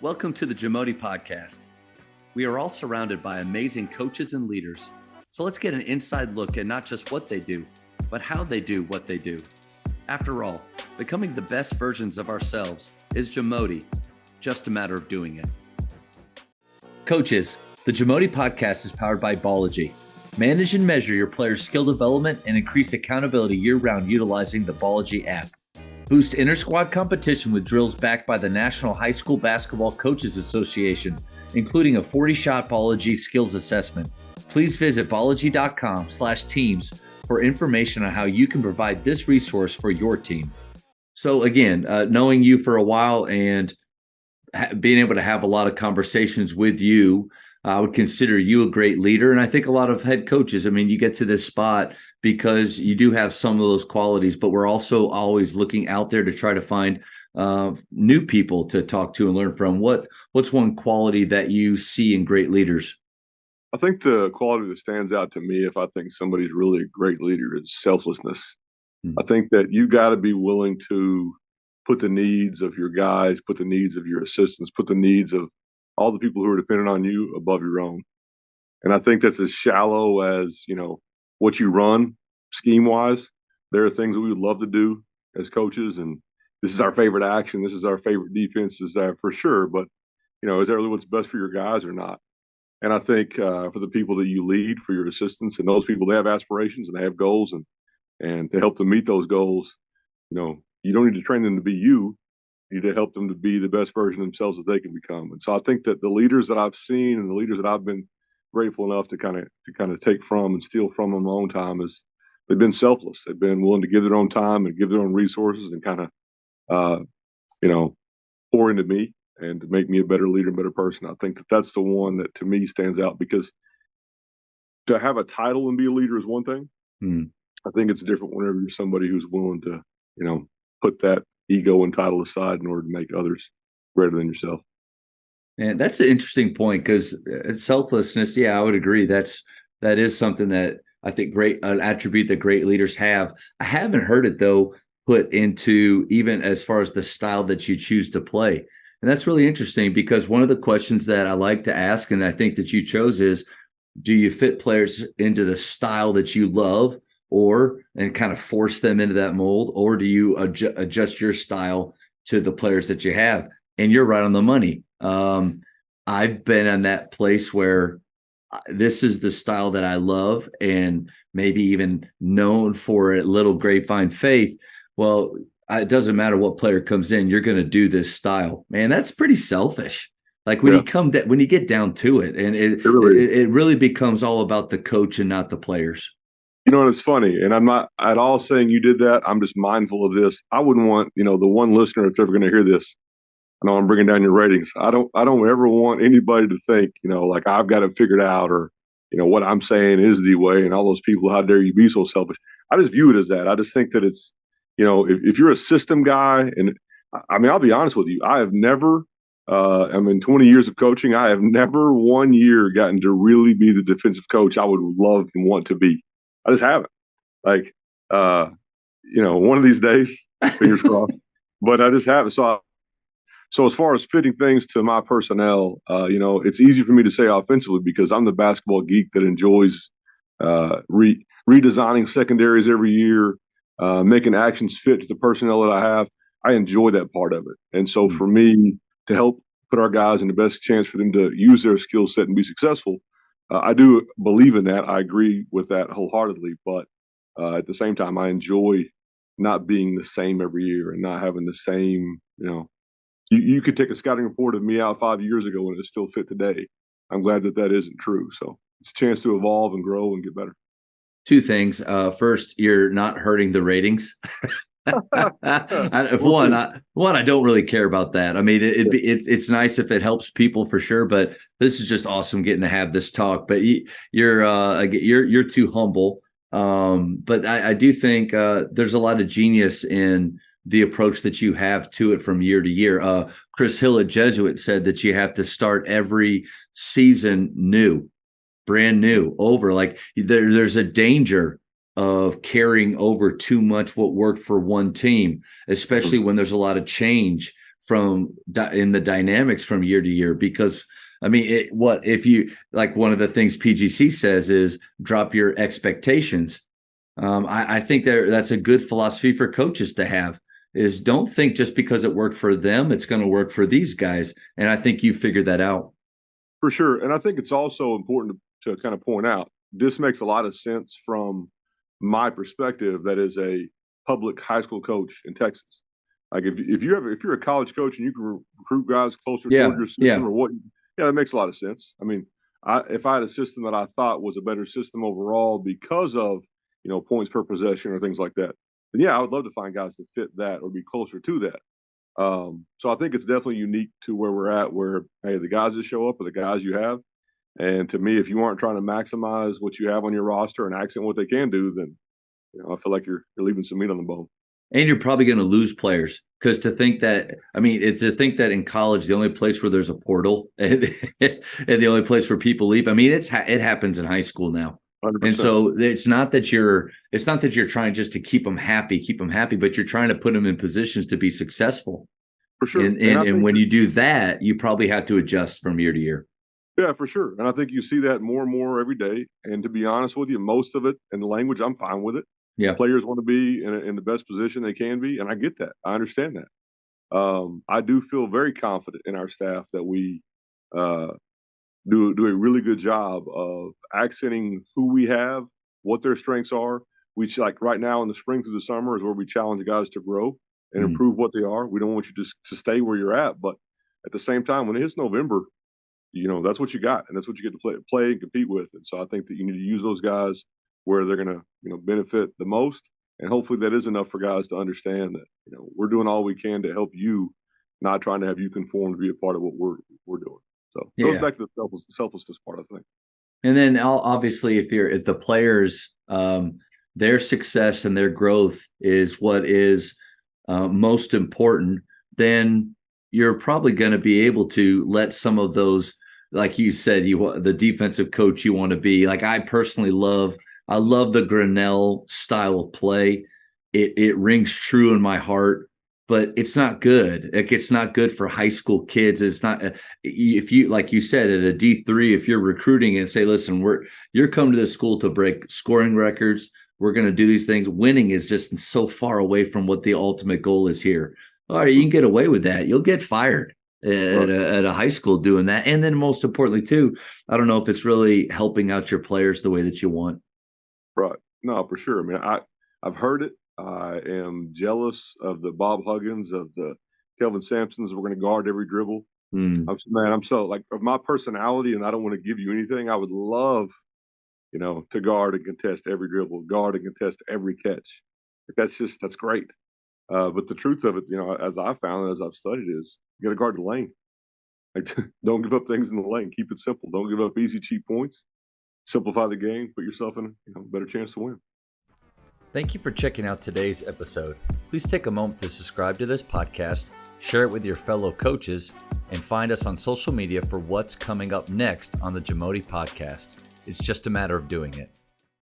Welcome to the JAMODI podcast. We are all surrounded by amazing coaches and leaders. So let's get an inside look at not just what they do, but how they do what they do. After all, becoming the best versions of ourselves is JAMODI, just a matter of doing it. Coaches, the JAMODI podcast is powered by Ballogy. Manage and measure your players' skill development and increase accountability year-round utilizing the Ballogy app. Boost inter-squad competition with drills backed by the National High School Basketball Coaches Association, including a 40-shot Ballogy skills assessment. Please visit ballogy.com/teams for information on how you can provide this resource for your team. So again, knowing you for a while and being able to have a lot of conversations with you, I would consider you a great leader. And I think a lot of head coaches, I mean, you get to this spot because you do have some of those qualities, but we're also always looking out there to try to find new people to talk to and learn from. What's one quality that you see in great leaders? I think the quality that stands out to me, if I think somebody's really a great leader, is selflessness. I think that you got to be willing to put the needs of your guys, put the needs of your assistants, put the needs of all the people who are dependent on you above your own. And I think that's as shallow as, what you run scheme wise. There are things that we would love to do as coaches, and this is our favorite action. This is our favorite defense, is that for sure. But, is that really what's best for your guys or not? And I think for the people that you lead, for your assistants and those people, they have aspirations and they have goals, and to help them meet those goals, you don't need to train them to be you. You need to help them to be the best version of themselves that they can become. And so I think that the leaders that I've seen and the leaders that I've been grateful enough to kind of take from and steal from in my own time is they've been selfless. They've been willing to give their own time and give their own resources and kind of, pour into me and to make me a better leader and better person. I think that that's the one that to me stands out, because to have a title and be a leader is one thing. I think it's different whenever you're somebody who's willing to, put that ego and title aside in order to make others greater than yourself. And that's an interesting point, because selflessness, yeah, I would agree. That is something that I think an attribute that great leaders have. I haven't heard it, though, put into even as far as the style that you choose to play. And that's really interesting, because one of the questions that I like to ask, and I think that you chose, is do you fit players into the style that you love and kind of force them into that mold, or do you adjust your style to the players that you have? And you're right on the money. I've been in that place where this is the style that I love and maybe even known for a little grapevine faith. Well, it doesn't matter what player comes in, you're going to do this style. Man, that's pretty selfish. Like when you get down to it, and it really becomes all about the coach and not the players. And it's funny, and I'm not at all saying you did that. I'm just mindful of this. I wouldn't want, the one listener, if they're ever going to hear this, I know I'm bringing down your ratings. I don't ever want anybody to think, like I've got it figured out, or, what I'm saying is the way, and all those people, how dare you be so selfish. I just view it as that. I just think that it's, if you're a system guy, and I mean, I'll be honest with you, I have never, 20 years of coaching, I have never 1 year gotten to really be the defensive coach I would love and want to be. I just haven't. Like, one of these days, fingers crossed, but I just haven't. So as far as fitting things to my personnel, it's easy for me to say offensively, because I'm the basketball geek that enjoys redesigning secondaries every year, making actions fit to the personnel that I have. I enjoy that part of it. And so for me to help put our guys in the best chance for them to use their skill set and be successful, I do believe in that. I agree with that wholeheartedly. But at the same time, I enjoy not being the same every year and not having the same, you could take a scouting report of me out 5 years ago and it still fit today. I'm glad that isn't true. So it's a chance to evolve and grow and get better. Two things. First, you're not hurting the ratings. I don't really care about that. I mean, it's nice if it helps people for sure, but this is just awesome getting to have this talk. But you're too humble. But I do think there's a lot of genius in the approach that you have to it from year to year. Chris Hill at Jesuit said that you have to start every season brand new, over. Like there's a danger of carrying over too much what worked for one team, especially when there's a lot of change in the dynamics from year to year, because I mean, if you like, one of the things PGC says is drop your expectations. I think that's a good philosophy for coaches to have, is don't think just because it worked for them, it's going to work for these guys. And I think you figured that out. For sure. And I think it's also important to kind of point out, this makes a lot of sense from my perspective, that is a public high school coach in Texas. Like if you're a college coach and you can recruit guys closer toward your system or what, that makes a lot of sense. I mean, if I had a system that I thought was a better system overall because of, points per possession or things like that, then I would love to find guys that fit that or be closer to that. So I think it's definitely unique to where we're at, where, hey, the guys that show up are the guys you have. And to me, if you aren't trying to maximize what you have on your roster and accent what they can do, then I feel like you're leaving some meat on the bone. And you're probably going to lose players, because to think that in college, the only place where there's a portal and the only place where people leave, I mean, it happens in high school now. 100%. And so it's not that you're trying just to keep them happy, but you're trying to put them in positions to be successful. For sure. And when you do that, you probably have to adjust from year to year. Yeah, for sure. And I think you see that more and more every day. And to be honest with you, most of it in the language, I'm fine with it. Yeah. Players want to be in the best position they can be. And I get that. I understand that. I do feel very confident in our staff that we do a really good job of accenting who we have, what their strengths are. We, like right now in the spring through the summer, is where we challenge guys to grow and improve what they are. We don't want you just to stay where you're at. But at the same time, when it hits November, that's what you got, and that's what you get to play and compete with. And so I think that you need to use those guys where they're going to, benefit the most. And hopefully that is enough for guys to understand that, we're doing all we can to help you, not trying to have you conform to be a part of what we're doing. So it goes back to the selflessness part, I think. And then obviously, if the players, their success and their growth is what is most important, then you're probably going to be able to let some of those, like you said, the defensive coach you want to be. Like, I personally love the Grinnell style of play. It rings true in my heart, but it's not good. Like, it's not good for high school kids. It's not, if you, like you said, at a D3, if you're recruiting and say, listen, you're coming to this school to break scoring records, we're going to do these things. Winning is just so far away from what the ultimate goal is here. All right, you can get away with that. You'll get fired at a high school doing that. And then most importantly, too, I don't know if it's really helping out your players the way that you want. Right. No, for sure. I mean, I've heard it. I am jealous of the Bob Huggins, of the Kelvin Sampsons. We're going to guard every dribble. I'm so, like, of my personality, and I don't want to give you anything. I would love, to guard and contest every dribble, guard and contest every catch. That's great. But the truth of it, as I found and as I've studied, is you got to guard the lane. Like, don't give up things in the lane. Keep it simple. Don't give up easy, cheap points. Simplify the game. Put yourself in a better chance to win. Thank you for checking out today's episode. Please take a moment to subscribe to this podcast, share it with your fellow coaches, and find us on social media for what's coming up next on the JAMODI podcast. It's just a matter of doing it.